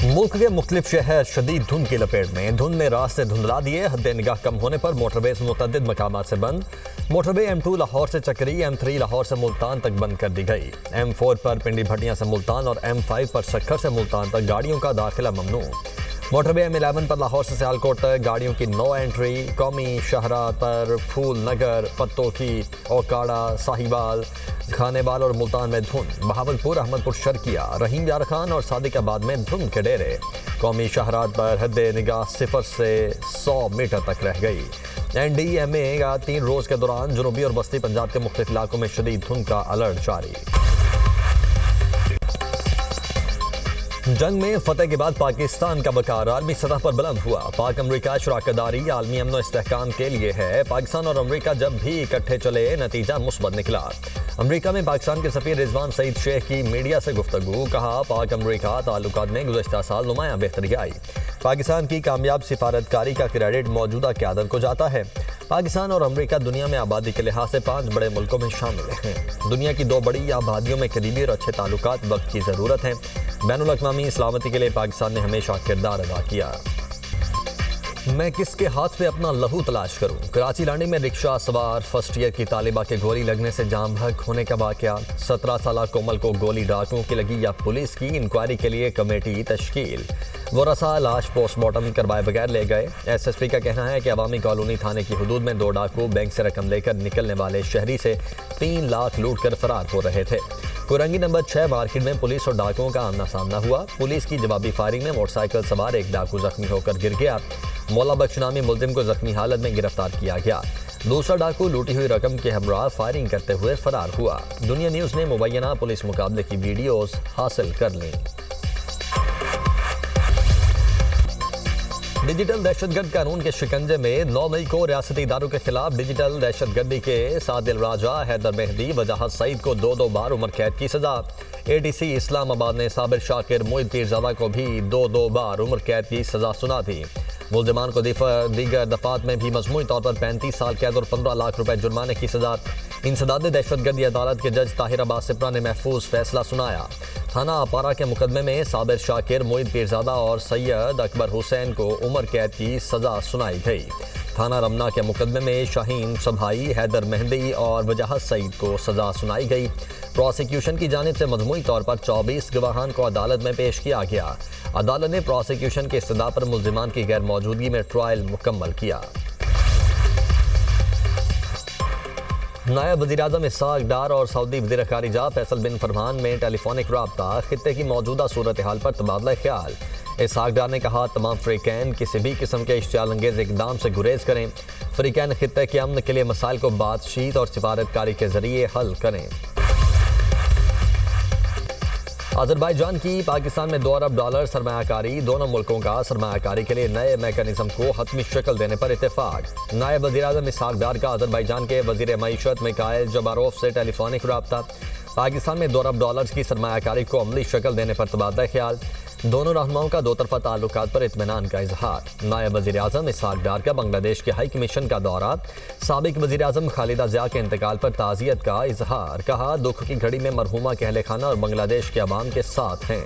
मुल्क के मुख्तलिफ शहर शदीद धुंध की लपेट में। धुंध में रास्ते धुंधला दिए, हद निगाह कम होने पर मोटरवेज मुतअद्दिद मकामात से बंद। मोटरवे M2 लाहौर से चक्री, M3 लाहौर से मुल्तान तक बंद कर दी गई। M4 पर पिंडी भटियां से मुल्तान और M5 पर सक्खर से मुल्तान तक गाड़ियों का दाखिला ममनू। मोटरवे M11 पर लाहौर से सियालकोट तक गाड़ियों की नो एंट्री। कौमी शाहराह पर फूल नगर, पत्तोकी, ओकाड़ा, साहिवाल, खानेवाल और मुल्तान में धुंध। बहावलपुर, अहमदपुर, शर्किया, रहीम यार खान और सादिकाबाद में धुंध के डेरे। कौमी शाहराह पर हद निगाह 0 से 100 मीटर तक रह गई। NDMA का 3 रोज के दौरान जनूबी और वस्ती पंजाब के मुख्तलिफ इलाकों में शदीद धुंध का अलर्ट जारी। जंग में फतेह के बाद पाकिस्तान का वकार आलमी सतह पर बुलंद हुआ। पाक अमरीका शराकतदारी आलमी अमन व इस्तेहकाम के लिए है। पाकिस्तान और अमरीका जब भी इकट्ठे चले, नतीजा मुस्बत निकला। अमरीका में पाकिस्तान के सफीर रिजवान सईद शेख की मीडिया से गुफ्तगू। कहा, पाक अमरीका ताल्लुकात में गुज़श्ता साल नुमाया बेहतरी आई। पाकिस्तान की कामयाब सिफारतकारी का क्रेडिट मौजूदा क़यादत को जाता है। पाकिस्तान और अमरीका दुनिया में आबादी के लिहाज से 5 बड़े मुल्कों में शामिल हैं। दुनिया की 2 बड़ी आबादियों में करीबी और अच्छे ताल्लुकात वक्त की ज़रूरत है। बैनुल अक़वामी सलामती के लिए पाकिस्तान ने हमेशा किरदार अदा किया। मैं किसके हाथ पे अपना लहू तलाश करूं? कराची लांडी में रिक्शा सवार फर्स्ट ईयर की तालिबा के गोली लगने से जाम बहक होने का वाकया। 17 साल कोमल को गोली डाकुओं की लगी या पुलिस की? इंक्वायरी के लिए कमेटी तश्कील। वरसा लाश पोस्टमार्टम करवाए बगैर ले गए। SSP का कहना है कि अवामी कॉलोनी थाने की हदूद में 2 डाकू बैंक से रकम लेकर निकलने वाले शहरी से 3 लाख लूट कर फरार हो रहे थे। कुरंगी नंबर 6 मार्केट में पुलिस और डाकुओं का आमना सामना हुआ। पुलिस की जवाबी फायरिंग में मोटरसाइकिल सवार एक डाकू जख्मी होकर गिर गया। मौला बख्श नामी मुल्जिम को जख्मी हालत में गिरफ्तार किया गया। दूसरा डाकू लूटी हुई रकम के हमरा फायरिंग करते हुए फरार हुआ। दुनिया न्यूज़ ने मुबैना पुलिस मुकाबले की वीडियोस हासिल कर ली। डिजिटल दहशतगर्द कानून के शिकंजे में 9 मई को रियासती इदारों के खिलाफ डिजिटल दहशतगर्दी के सादिल राजा, हैदर मेहदी, वजाहत सईद को 2-2 बार उम्र कैद की सजा। ATC इस्लामाबाद ने साबिर शाकिर, मोइद पीरजादा को भी 2-2 बार उम्र कैद की सजा सुना दी। मुल्जिमान को दीगर दफात में भी मजमूई तौर पर 35 साल कैद और 15 लाख रुपए जुर्माने की सजा। इंसदाद दहशतगर्दी अदालत के जज ताहिर अब्बास सिप्रा ने महफूज फैसला सुनाया। थाना अपारा के मुकदमे में साबिर शाकिर, मोइद पीरजादा और सैयद अकबर हुसैन को उम्र कैद की सजा सुनाई गई। थाना रमना के मुकदमे में शाहीन सभाई, हैदर मेहदी और वजाहत सईद को सजा सुनाई गई। प्रोसिक्यूशन की जानिब से मजमूई तौर पर 24 गवाहान को अदालत में पेश किया गया। अदालत ने प्रोसिक्यूशन की इस्तदा पर मुल्जिमान की गैर मौजूदगी में ट्रायल मुकम्मल किया। नायब वज़ीर-ए-आज़म इसहाक डार और सऊदी वज़ीर ख़ारिजा फैसल बिन फरमान में टेलीफोनिक राब्ता। खित्ते की मौजूदा सूरत हाल पर तबादला ख्याल। इसहाक डार ने कहा, तमाम फ़रीक़ैन किसी भी किस्म के इश्तियाल अंगेज़ इक़दाम से गुरेज करें। फ़रीक़ैन खित्ते के अमन के लिए मसाइल को बातचीत और सिफारतकारी के ज़रिए हल करें। अज़रबैजान की पाकिस्तान में $2 अरब सरमायाकारी। दोनों मुल्कों का सरमायाकारी के लिए नए मैकेनिज्म को हतमी शक्ल देने पर इत्तेफाक। नायब वज़ीर-ए-आज़म इसहाक डार का अज़रबैजान के वज़ीर मईशत मिकाइल जबारोफ से टेलीफोनिक राब्ता। पाकिस्तान में $2 अरब की सरमायाकारी को अमली शक्ल देने पर तबादला ख्याल। दोनों रहनुमाओं का दो तरफा ताल्लुकात पर इत्मीनान का इजहार। नायब वज़ीर-ए-आज़म इसहाक डार का बांग्लादेश के हाई कमीशन का दौरा। साबिक वज़ीर-ए-आज़म खालिदा ज़िया के इंतकाल पर ताज़ियत का इजहार। कहा, दुख की घड़ी में मरहूमा के अहले खाना और बांग्लादेश के अवाम के साथ हैं।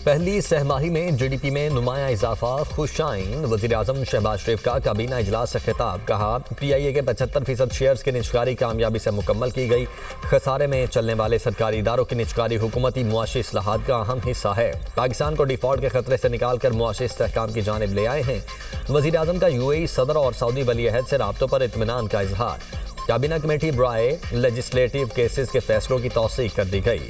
पहली सहमाही में GDP में नुमाया इजाफा, खुशाइन। वज़ीर-ए-आज़म शहबाज शरीफ का काबीना इजलास से खिताब। कहा, PIA के 75% शेयर्स की निजकारी कामयाबी से मुकम्मल की गई। खसारे में चलने वाले सरकारी इदारों की निजकारी हुकूमती मुआशी इस्लाहात का अहम हिस्सा है। पाकिस्तान को डिफॉल्ट के खतरे से निकाल कर मुआशी इस्तेहकाम की जानिब ले आए हैं। वज़ीर-ए-आज़म का UAE सदर और सऊदी वली अहद से राब्तों पर इत्मीनान का इजहार। काबीना कमेटी बराए लेजिस्लेटिव केसेस के फैसलों की तौसीक कर दी गई।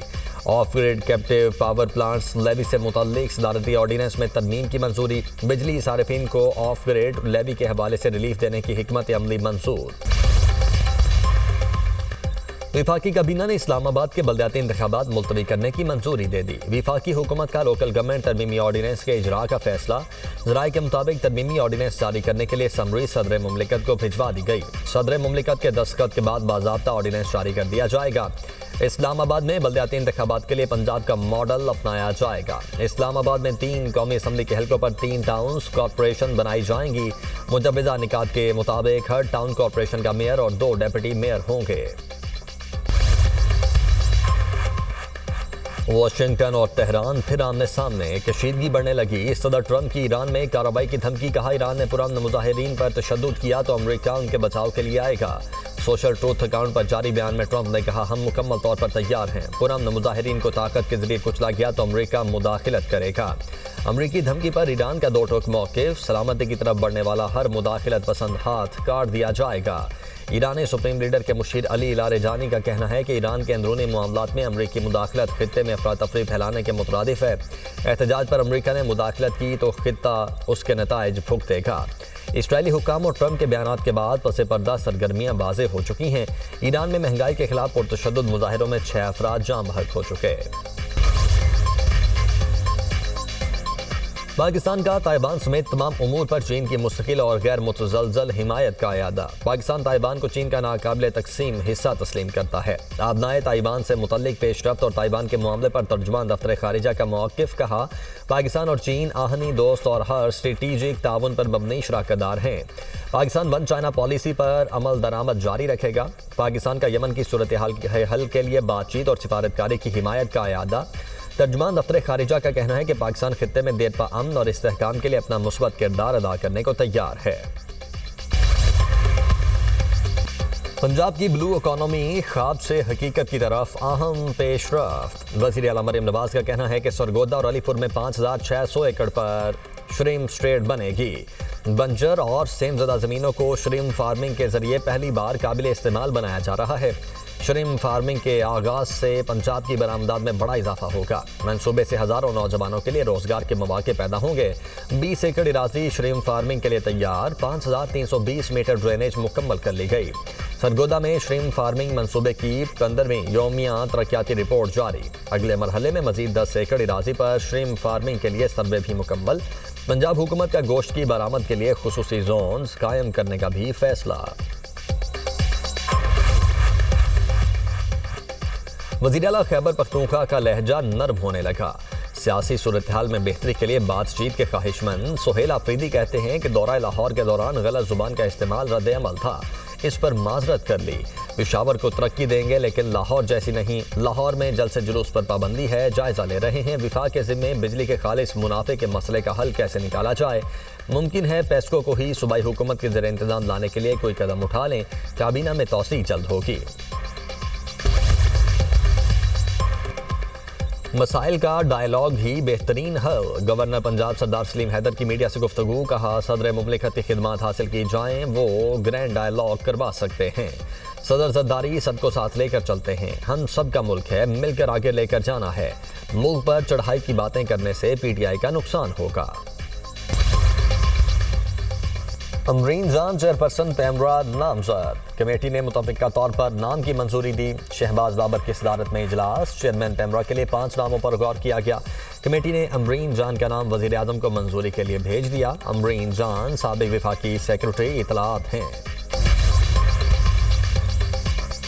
Off grid captive power plants levy से मुतल्लिक सदारती ऑर्डिनेंस में तरमीम की मंजूरी। बिजली सारिफिन को ऑफ ग्रिड लेवी के हवाले से रिलीफ देने की हिकमत अमली मंजूर। विफाकी काबीना ने इस्लामाबाद के बल्दियाती इंतखाबात मुलतवी करने की मंजूरी दे दी। विफाकी हुकूमत का लोकल गवर्नमेंट तरमीमी ऑर्डिनेंस के इजरा का फैसला। ज़राए के मुताबिक तरमीमी ऑर्डिनेंस जारी करने के लिए समरी सदर मुमलिकत को भिजवा दी गई। सदर मुमलिकत के दस्तखत के बाद बाज़ाब्ता ऑर्डिनेंस जारी कर दिया जाएगा। इस्लामाबाद में बल्दियाती इंतखाबात के लिए पंजाब का मॉडल अपनाया जाएगा। इस्लामाबाद में 3 कौमी असम्बली के हल्कों पर 3 टाउन्स कॉरपोरेशन बनाई जाएंगी। मुजव्वज़ा निकात के मुताबिक हर टाउन कॉरपोरेशन का मेयर और 2 डेप्यूटी मेयर होंगे। वाशिंगटन और तेहरान फिर आमने सामने, कशीदगी बढ़ने लगी। सदर ट्रंप की ईरान में कार्रवाई की धमकी, कहा ईरान ने पुरअमन मुजाहिरीन पर तशद्दुद किया तो अमेरिका उनके बचाव के लिए आएगा। सोशल ट्रूथ अकाउंट पर जारी बयान में ट्रंप ने कहा, हम मुकम्मल तौर पर तैयार हैं। पुरअमन मुजाहिरीन को ताकत के जरिए कुचला गया तो अमेरिका मुदाखिलत करेगा। अमरीकी धमकी पर ईरान का दो टोक मौक़िफ़, सलामती की तरफ बढ़ने वाला हर मुदाखिलत पसंद हाथ काट दिया जाएगा। ईरानी सुप्रीम लीडर के मुशीर अली लारेजानी का कहना है कि ईरान के अंदरूनी मामलात में अमरीकी मुदाखलत खित्ते में अफरा तफरी फैलाने के मुतरादिफ है। एहतजाज पर अमरीका ने मुदाखलत की तो खित्ता उसके नताइज भुगतेगा। इसराइली हुक्काम और ट्रंप के बयानात के बाद पसे पर्दा सरगर्मियां वाज़ेह हो चुकी हैं। ईरान में महंगाई के खिलाफ पुरतशद्दुद मुजाहिरों में 6 अफराद जाम बहक हो चुके। पाकिस्तान का ताइबान समेत तमाम उमूर पर चीन की मुस्तकिल और गैर मुतज़लज़ल हिमायत का अयादा। पाकिस्तान ताइबान को चीन का नाकाबिले तकसीम हिस्सा तस्लीम करता है। आबनाए ताइबान से मुतल्लिक पेशरफ्त और ताइबान के मामले पर तर्जुमान दफ्तर खारिजा का मौक़िफ़, कहा पाकिस्तान और चीन आहनी दोस्त और हर स्ट्रेटीजिक ताउन पर मबनी शराकतदार हैं। पाकिस्तान वन चाइना पॉलिसी पर अमल दरामद जारी रखेगा। पाकिस्तान का यमन की सूरत हाल हल के लिए बातचीत और सिफारतकारी की हिमायत का अयादा। तर्जुमान दफ्तर खारिजा का कहना है कि पाकिस्तान खित्ते में देरपा अमन और इस्तेहकाम के लिए अपना मुस्बत किरदार अदा करने को तैयार है। पंजाब की ब्लू इकॉनमी ख्वाब से हकीकत की तरफ अहम पेशरफ्त। वज़ीर आला मरियम नवाज का कहना है कि सरगोदा और अलीपुर में 5600 एकड़ पर श्रिम्प स्ट्रेट बनेगी। बंजर और सेमज़दा ज़मीनों को श्रिम्प फार्मिंग के जरिए पहली बार काबिल इस्तेमाल बनाया जा रहा है। श्रिम्प फार्मिंग के आगाज से पंजाब की बरामदात में बड़ा इजाफा होगा। मंसूबे से हज़ारों नौजवानों के लिए रोजगार के मौके पैदा होंगे। 20 एकड़ इरादी श्रिम्प फार्मिंग के लिए तैयार। 5320 मीटर ड्रेनेज मुकम्मल कर ली गई। सरगोदा में श्रिम्प फार्मिंग मंसूबे की 15वीं योमिया तरक्याती रिपोर्ट जारी। अगले मरहले में मजीद 10 एकड़ इरादी पर श्रिम्प फार्मिंग के लिए सर्वे भी मुकम्मल। पंजाब हुकूमत का गोश्त की बरामद के लिए खुसूसी जोन कायम करने का भी फैसला। वज़ीर आला खैबर पख्तूनख्वा का लहजा नर्म होने लगा। सियासी सूरत हाल में बेहतरी के लिए बातचीत के ख्वाहिशमंद सुहेल आफरीदी कहते हैं कि दौरा लाहौर के दौरान गलत जुबान का इस्तेमाल रद्द अमल था, इस पर माजरत कर ली। पेशावर को तरक्की देंगे लेकिन लाहौर जैसी नहीं। लाहौर में जलसे जुलूस पर पाबंदी है, जायजा ले रहे हैं। विफाक के ज़िम्मे बिजली के खालिस मुनाफे के मसले का हल कैसे निकाला जाए। मुमकिन है पेस्को को ही सूबाई हुकूमत के ज़ेर इंतज़ाम लाने के लिए कोई कदम उठा लें। काबीना में तौसी जल्द होगी। मसाइल का डायलॉग ही बेहतरीन हल। गवर्नर पंजाब सरदार सलीम हैदर की मीडिया से गुफ्तगू, कहा सदर मुमलिकत की खिदमत हासिल की जाएं, वो ग्रैंड डायलॉग करवा सकते हैं। सदर जरदारी सबको साथ लेकर चलते हैं। हम सब का मुल्क है, मिलकर आगे लेकर जाना है। मुल्क पर चढ़ाई की बातें करने से पीटीआई का नुकसान होगा। अमरीन जान चेयरपर्सन पैमरा नामजद। कमेटी ने मुतफ़िका तौर पर नाम की मंजूरी दी। शहबाज बाबर की सदारत में इजलास। चेयरमैन पैमरा के लिए 5 नामों पर गौर किया गया। कमेटी ने अमरीन जान का नाम वज़ीर आज़म को मंजूरी के लिए भेज दिया। अमरीन जान साबिक वफाकी सेक्रेटरी इतलात हैं।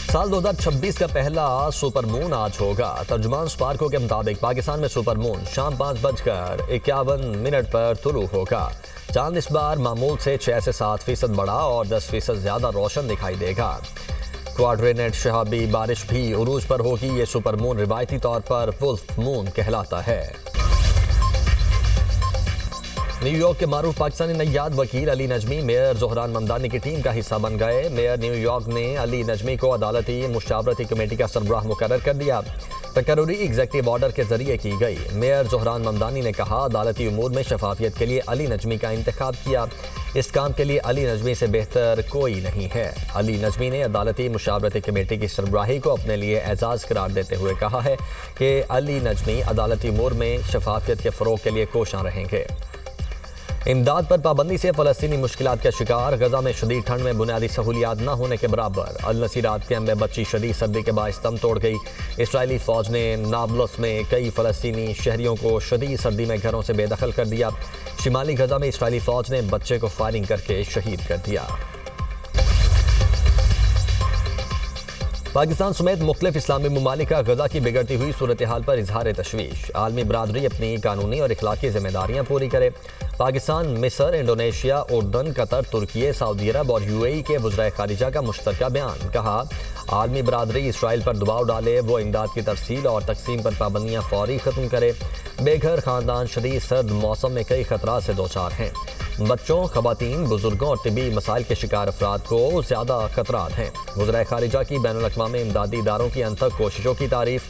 साल 2026 का पहला सुपर मून आज होगा। तर्जुमान स्पार्को के मुताबिक पाकिस्तान में सुपर मून शाम 5:51 पर तुलू होगा। चांद इस बार मामूल से 6 से 7% बड़ा और 10% ज्यादा रोशन दिखाई देगा। क्वाड्रेनेट शहाबी बारिश भी उरूज पर होगी। ये सुपर मून रिवायती तौर पर वुल्फ मून कहलाता है। न्यूयॉर्क के मारूफ पाकिस्तानी नैयाद वकील अली नजमी मेयर ज़ोहरान ममदानी की टीम का हिस्सा बन गए। मेयर न्यूयॉर्क ने अली नजमी को अदालती मुशावरती कमेटी का सरबराह मुकर्रर कर दिया। तकर्रुरी एग्जीक्यूटिव ऑर्डर के जरिए की गई। मेयर ज़ोहरान ममदानी ने कहा, अदालती उमूर में शफाफियत के लिए अली नजमी का इंतखाब किया। इस काम के लिए अली नजमी से बेहतर कोई नहीं है। अली नजमी ने अदालती मुशावरती कमेटी की सरबराही को अपने लिए एजाज़ करार देते हुए कहा है कि अली नजमी अदालती उमूर में शफाफियत के फ़रोग़ के लिए कोशां रहेंगे। इमदाद पर पाबंदी से फ़लस्तीनी मुश्किलात का शिकार। गजा में शदीद ठंड में बुनियादी सहूलियात न होने के बराबर। अल नसीरात कैम्प में बच्ची शदीद सर्दी के बायस दम तोड़ गई। इसराइली फ़ौज ने नाबलस में कई फ़लस्तीनी शहरियों को शदीद सर्दी में घरों से बेदखल कर दिया। शिमाली गजा में इसराइली फ़ौज ने बच्चे को फायरिंग करके शहीद कर दिया। पाकिस्तान समेत मुख्तलिफ इस्लामी ममालिक का गजा की बिगड़ती हुई सूरत हाल पर इजहार तशवीश। आलमी बरादरी अपनी कानूनी और इखलाकी जिम्मेदारियां पूरी करे। पाकिस्तान, मिस्र, इंडोनेशिया, उर्दन, कतर, तुर्की, सऊदी अरब और UAE के वज़राए खारिजा का मुश्तरका बयान। कहा, आलमी बरादरी इसराइल पर दबाव डाले, वो इमदाद की तरसील और तकसीम पर पाबंदियाँ फौरी ख़त्म करे। बेघर ख़ानदान शदीद सर्द मौसम में कई खतरा से दो चार हैं। बच्चों, खवातीन, बुजुर्गों और तिबी मसाइल के शिकार अफराद को ज़्यादा खतरात हैं। वज़राए खारिजा की बैनुल-अक़वामी इमदादी इदारों की अनथक कोशिशों की तारीफ़।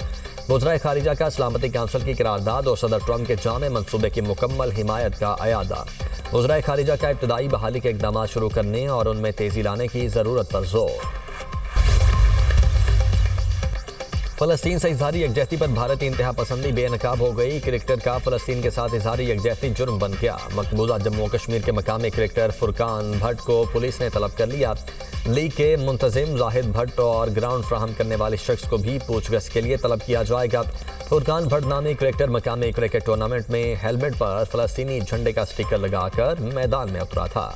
वज़राए खारिजा का सलामती काउंसिल की करारदाद और सदर ट्रंप के जामे मंसूबे की मुकम्मल हिमायत का अयादा। वज़राए खारिजा का इब्तदाई बहाली के इक़दाम शुरू करने और उनमें तेज़ी लाने की ज़रूरत पर जोर। फ़लस्तीन से इजहारी यकजहती पर भारतीय इंतहा पसंदी बेनकाब हो गई। क्रिकेटर का फ़लस्तीन के साथ इजहारी यकजहती जुर्म बन गया। मकबूजा जम्मू कश्मीर के मकामी क्रिकेटर फुरकान भट्ट को पुलिस ने तलब कर लिया। लीग के मुंतजिम जाहिद भट्ट और ग्राउंड फ्राहम करने वाले शख्स को भी पूछगछ के लिए तलब किया जाएगा। फुरकान भट्ट नामी क्रिकेटर मकामी क्रिकेट टूर्नामेंट में हेलमेट पर फ़लस्तीनी झंडे का स्टिकर लगाकर मैदान में उतरा था।